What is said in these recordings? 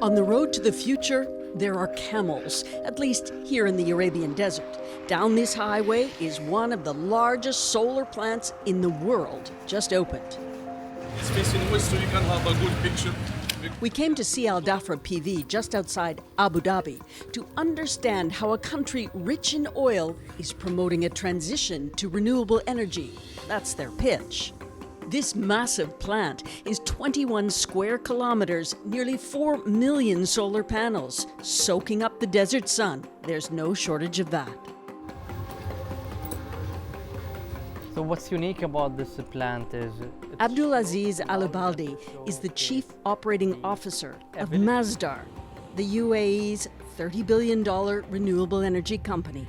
On the road to the future, there are camels, at least here in the Arabian desert. Down this highway is one of the largest solar plants in the world, just opened. It's facing west, so you can have a good picture. We came to see Al Dhafra PV just outside Abu Dhabi to understand how a country rich in oil is promoting a transition to renewable energy. That's their pitch. This massive plant is 21 square kilometers, nearly 4 million solar panels, soaking up the desert sun. There's no shortage of that. So what's unique about this plant is... Abdulaziz Al-Ubaldi is the Chief Operating Officer of Masdar, the UAE's $30 billion renewable energy company.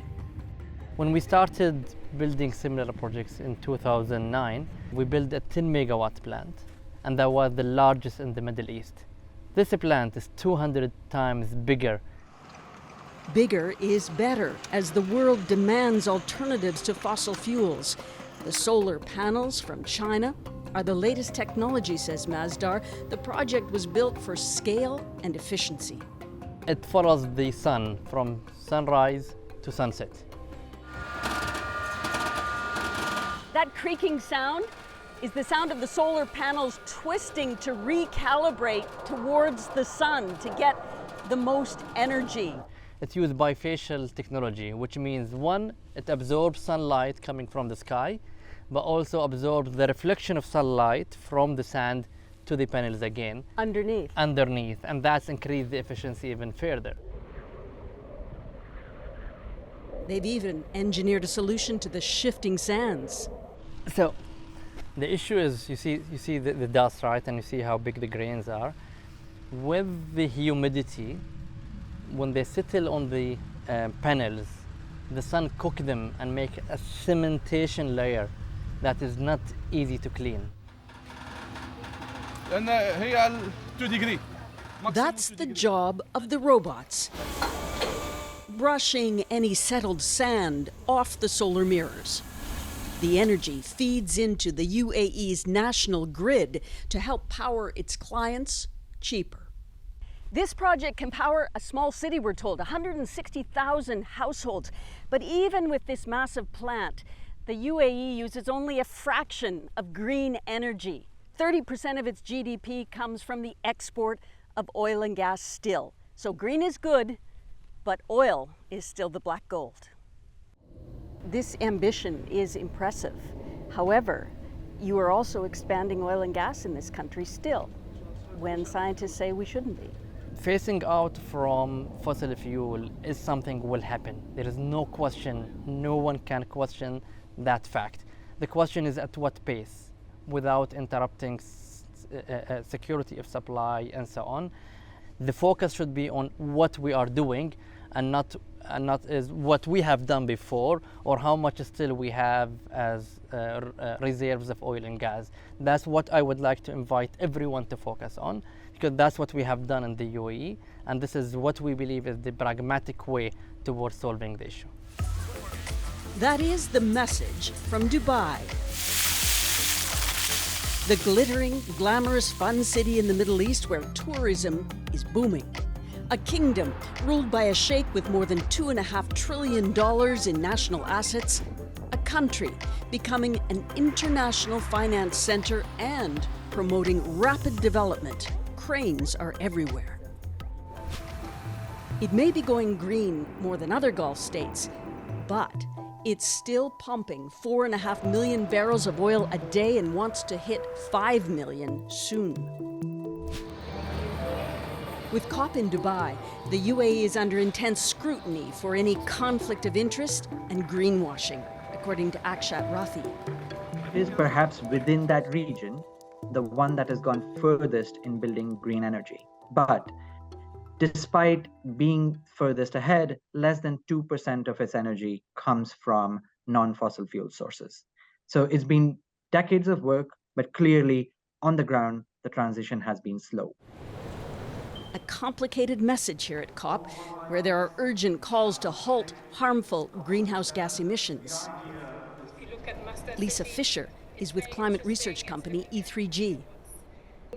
When we started building similar projects in 2009, we built a 10 megawatt plant, and that was the largest in the Middle East. This plant is 200 times bigger. Bigger is better, as the world demands alternatives to fossil fuels. The solar panels from China are the latest technology, says Masdar. The project was built for scale and efficiency. It follows the sun from sunrise to sunset. That creaking sound is the sound of the solar panels twisting to recalibrate towards the sun to get the most energy. It's used bifacial technology, which means one, it absorbs sunlight coming from the sky, but also absorbs the reflection of sunlight from the sand to the panels again. Underneath, and that's increased the efficiency even further. They've even engineered a solution to the shifting sands. So the issue is, you see the dust, right? And you see how big the grains are. With the humidity, when they settle on the panels, the sun cooks them and make a cementation layer that is not easy to clean. That's the job of the robots. Brushing any settled sand off the solar mirrors. The energy feeds into the UAE's national grid to help power its clients cheaper. This project can power a small city, we're told, 160,000 households. But even with this massive plant, the UAE uses only a fraction of green energy. 30% of its GDP comes from the export of oil and gas still. So green is good, but oil is still the black gold. This ambition is impressive. However, you are also expanding oil and gas in this country still, when scientists say we shouldn't be. Phasing out from fossil fuel is something will happen. There is no question, no one can question that fact. The question is at what pace, without interrupting security of supply and so on. The focus should be on what we are doing and not is what we have done before or how much still we have as reserves of oil and gas. That's what I would like to invite everyone to focus on, because that's what we have done in the UAE, and this is what we believe is the pragmatic way towards solving the issue. That is the message from Dubai. The glittering, glamorous, fun city in the Middle East where tourism is booming. A kingdom ruled by a sheikh with more than $2.5 trillion in national assets. A country becoming an international finance center and promoting rapid development. Cranes are everywhere. It may be going green more than other Gulf states, but it's still pumping 4.5 million barrels of oil a day and wants to hit 5 million soon. With COP in Dubai, the UAE is under intense scrutiny for any conflict of interest and greenwashing, according to Akshat Rafi. It is perhaps within that region the one that has gone furthest in building green energy. But despite being furthest ahead, less than 2% of its energy comes from non-fossil fuel sources. So it's been decades of work, but clearly on the ground, the transition has been slow. A complicated message here at COP, where there are urgent calls to halt harmful greenhouse gas emissions. Lisa Fisher is with climate research company E3G.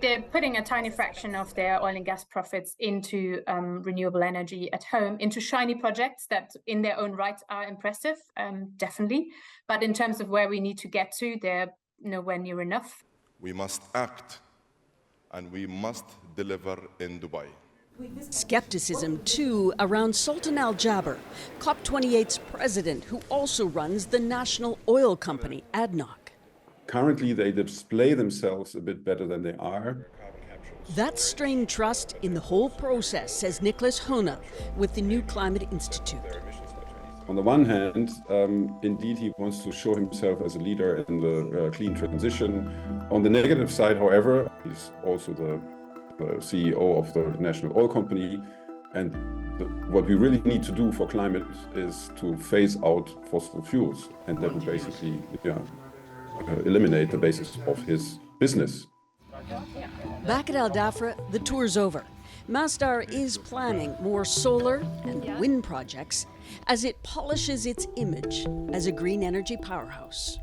They're putting a tiny fraction of their oil and gas profits into renewable energy at home, into shiny projects that in their own right are impressive, definitely. But in terms of where we need to get to, they're nowhere near enough. We must act, and we must deliver in Dubai. Skepticism, too, around Sultan Al Jaber, COP28's president, who also runs the national oil company, ADNOC. Currently, they display themselves a bit better than they are. That's strained trust in the whole process, says Nicholas Hona with the New Climate Institute. On the one hand, indeed, he wants to show himself as a leader in the clean transition. On the negative side, however, he's also the CEO of the national oil company. And what we really need to do for climate is to phase out fossil fuels. And that would basically eliminate the basis of his business. Back at Al Dhafra, the tour's over. Masdar is planning more solar and wind projects as it polishes its image as a green energy powerhouse.